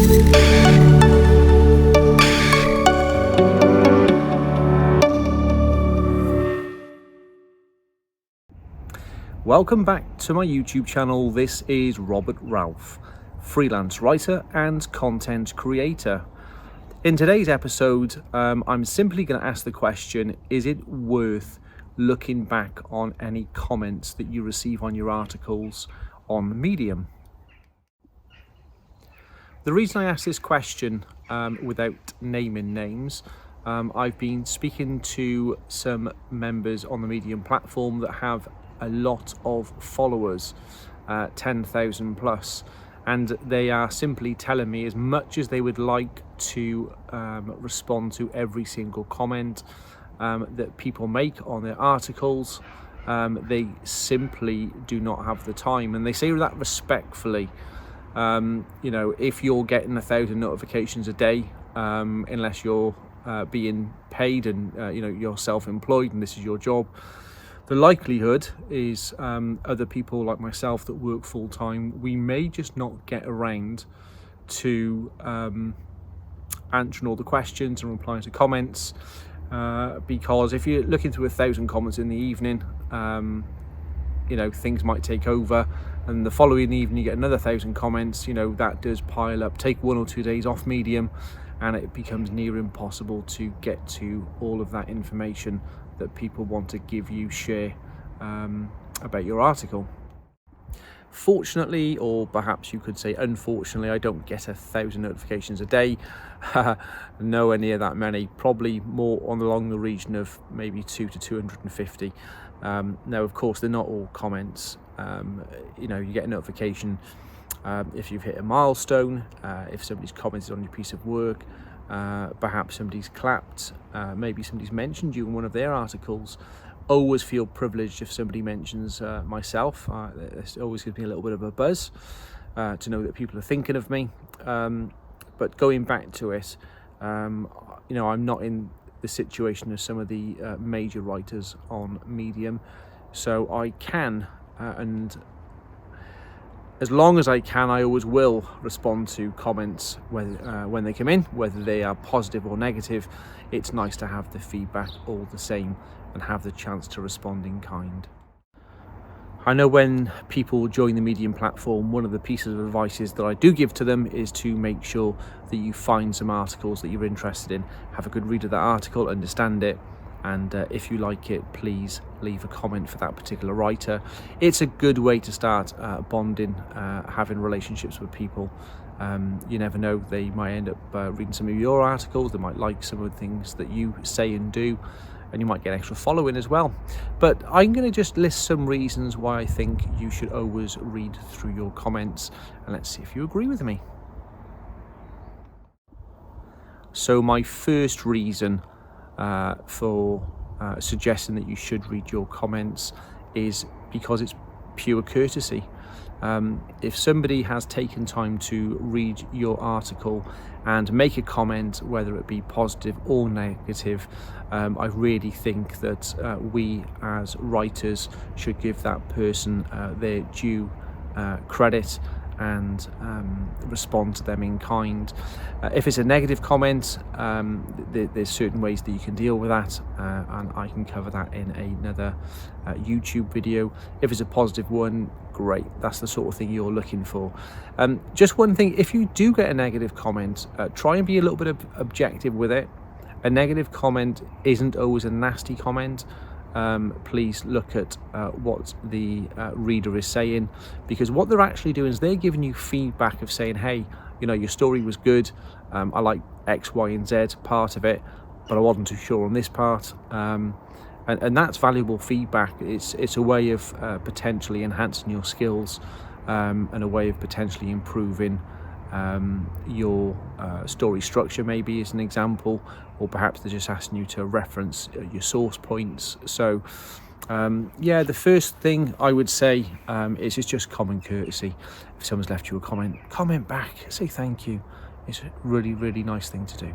Welcome back to my YouTube channel. This is Robert Ralph, freelance writer and content creator. In today's episode, I'm simply going to ask the question, is it worth looking back on any comments that you receive on your articles on Medium? The reason I ask this question without naming names, I've been speaking to some members on the Medium platform that have a lot of followers, 10,000 plus, and they are simply telling me, as much as they would like to respond to every single comment that people make on their articles, they simply do not have the time. And they say that respectfully. If you're getting 1,000 notifications a day, unless you're being paid and you're self-employed and this is your job, the likelihood is other people like myself that work full-time, we may just not get around to answering all the questions and replying to comments, because if you're looking through 1,000 comments in the evening, things might take over, and the following evening you get another 1,000 comments. That does pile up. Take 1 or 2 days off Medium and it becomes near impossible to get to all of that information that people want to give you, share about your article. Fortunately, or perhaps you could say unfortunately, I don't get 1,000 notifications a day. Nowhere near that many, probably more along the region of maybe 2 to 250. Now, of course, they're not all comments. You get a notification if you've hit a milestone, if somebody's commented on your piece of work, perhaps somebody's clapped, maybe somebody's mentioned you in one of their articles. Always feel privileged if somebody mentions myself. This always gives me a little bit of a buzz to know that people are thinking of me. But going back to it, I'm not in the situation of some of the major writers on Medium, so I can and as long as I can, I always will respond to comments when they come in, whether they are positive or negative. It's nice to have the feedback all the same and have the chance to respond in kind. I know when people join the Medium platform, one of the pieces of advice that I do give to them is to make sure that you find some articles that you're interested in, have a good read of that article, understand it, and if you like it, please leave a comment for that particular writer. It's a good way to start bonding, having relationships with people. You never know, they might end up reading some of your articles, they might like some of the things that you say and do, and you might get extra following as well. But I'm going to just list some reasons why I think you should always read through your comments, and let's see if you agree with me. So my first reason for suggesting that you should read your comments is because it's pure courtesy. If somebody has taken time to read your article and make a comment, whether it be positive or negative, I really think that we as writers should give that person their due credit and respond to them in kind. If it's a negative comment, there's certain ways that you can deal with that, and I can cover that in another YouTube video. If it's a positive one, great, that's the sort of thing you're looking for. Just one thing, if you do get a negative comment, try and be a little bit objective with it. A negative comment isn't always a nasty comment. Please look at what the reader is saying, because what they're actually doing is they're giving you feedback of saying, hey, your story was good, I like X, Y, and Z part of it, but I wasn't too sure on this part, and that's valuable feedback. It's a way of potentially enhancing your skills, and a way of potentially improving your story structure, maybe, as an example, or perhaps they're just asking you to reference your source points. So the first thing I would say is it's just common courtesy. If someone's left you a comment back, say thank you. It's a really, really nice thing to do.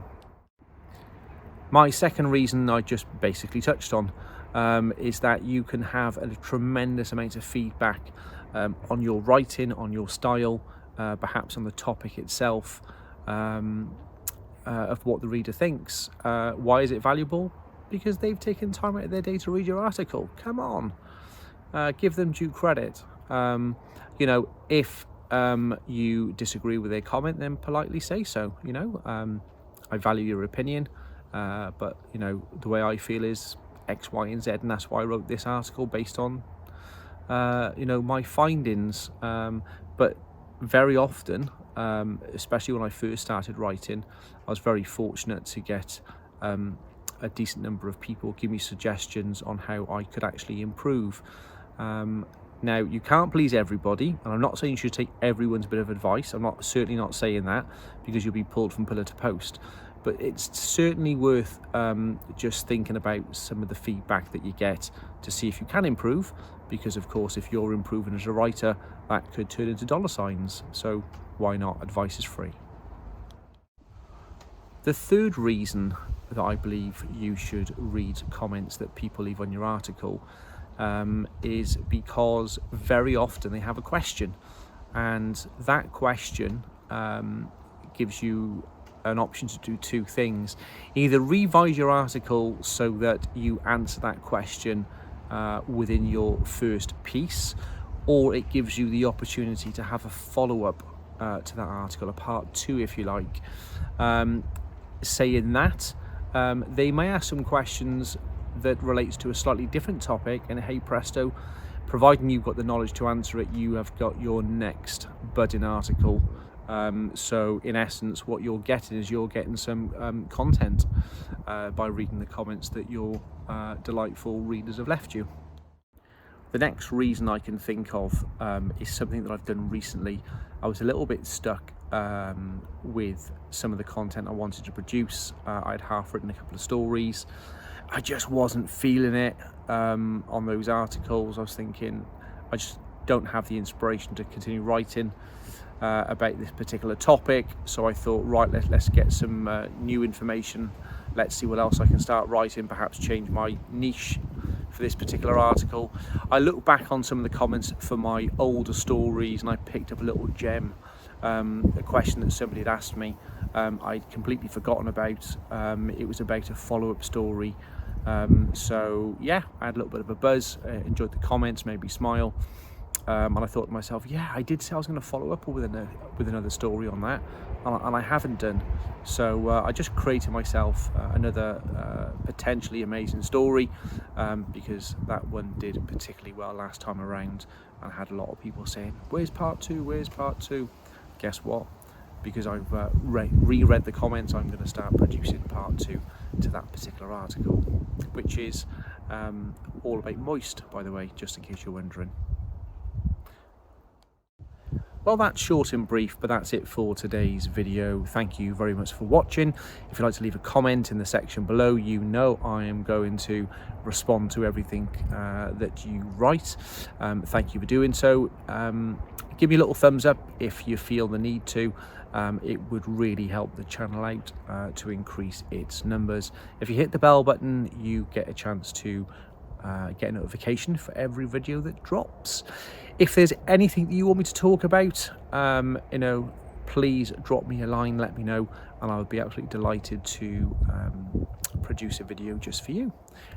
My second reason I just basically touched on is that you can have a tremendous amount of feedback on your writing, on your style, perhaps on the topic itself, of what the reader thinks. Why is it valuable? Because they've taken time out of their day to read your article. Come on, give them due credit. You know, if you disagree with their comment, then politely say so. You know, I value your opinion, but you know, the way I feel is X, Y, and Z, and that's why I wrote this article based on you know, my findings. But very often, especially when I first started writing, I was very fortunate to get a decent number of people give me suggestions on how I could actually improve. Now, you can't please everybody, and I'm not saying you should take everyone's bit of advice. I'm certainly not saying that, because you'll be pulled from pillar to post. But it's certainly worth just thinking about some of the feedback that you get to see if you can improve, because of course if you're improving as a writer, that could turn into dollar signs. So why not? Advice is free. The third reason that I believe you should read comments that people leave on your article is because very often they have a question, and that question gives you an option to do two things. Either revise your article so that you answer that question within your first piece, or it gives you the opportunity to have a follow-up to that article, a part 2 if you like. Saying that, they may ask some questions that relates to a slightly different topic, and hey presto, providing you've got the knowledge to answer it, you have got your next budding article. So in essence, what you're getting is you're getting some content by reading the comments that your delightful readers have left you. The next reason I can think of is something that I've done recently. I was a little bit stuck with some of the content I wanted to produce. I'd half written a couple of stories. I just wasn't feeling it on those articles. I was thinking, I just don't have the inspiration to continue writing about this particular topic. So I thought, right, let's get some new information. Let's see what else I can start writing, perhaps change my niche for this particular article. I looked back on some of the comments for my older stories, and I picked up a little gem, a question that somebody had asked me. I'd completely forgotten about. It was about a follow-up story. So yeah, I had a little bit of a buzz, enjoyed the comments, made me smile. And I thought to myself, yeah, I did say I was going to follow up with another story on that, and I haven't done. So I just created myself another potentially amazing story, because that one did particularly well last time around, and I had a lot of people saying, where's part 2, where's part 2? Guess what? Because I've reread the comments, I'm going to start producing part 2 to that particular article, which is all about moist, by the way, just in case you're wondering. Well, that's short and brief, but that's it for today's video. Thank you very much for watching. If you'd like to leave a comment in the section below, you know I am going to respond to everything that you write. Thank you for doing so. Give me a little thumbs up if you feel the need to. It would really help the channel out to increase its numbers. If you hit the bell button, you get a chance to get a notification for every video that drops. If there's anything that you want me to talk about, you know, please drop me a line, let me know, and I would be absolutely delighted to produce a video just for you.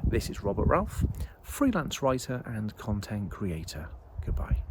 This is Robert Ralph, freelance writer and content creator. Goodbye.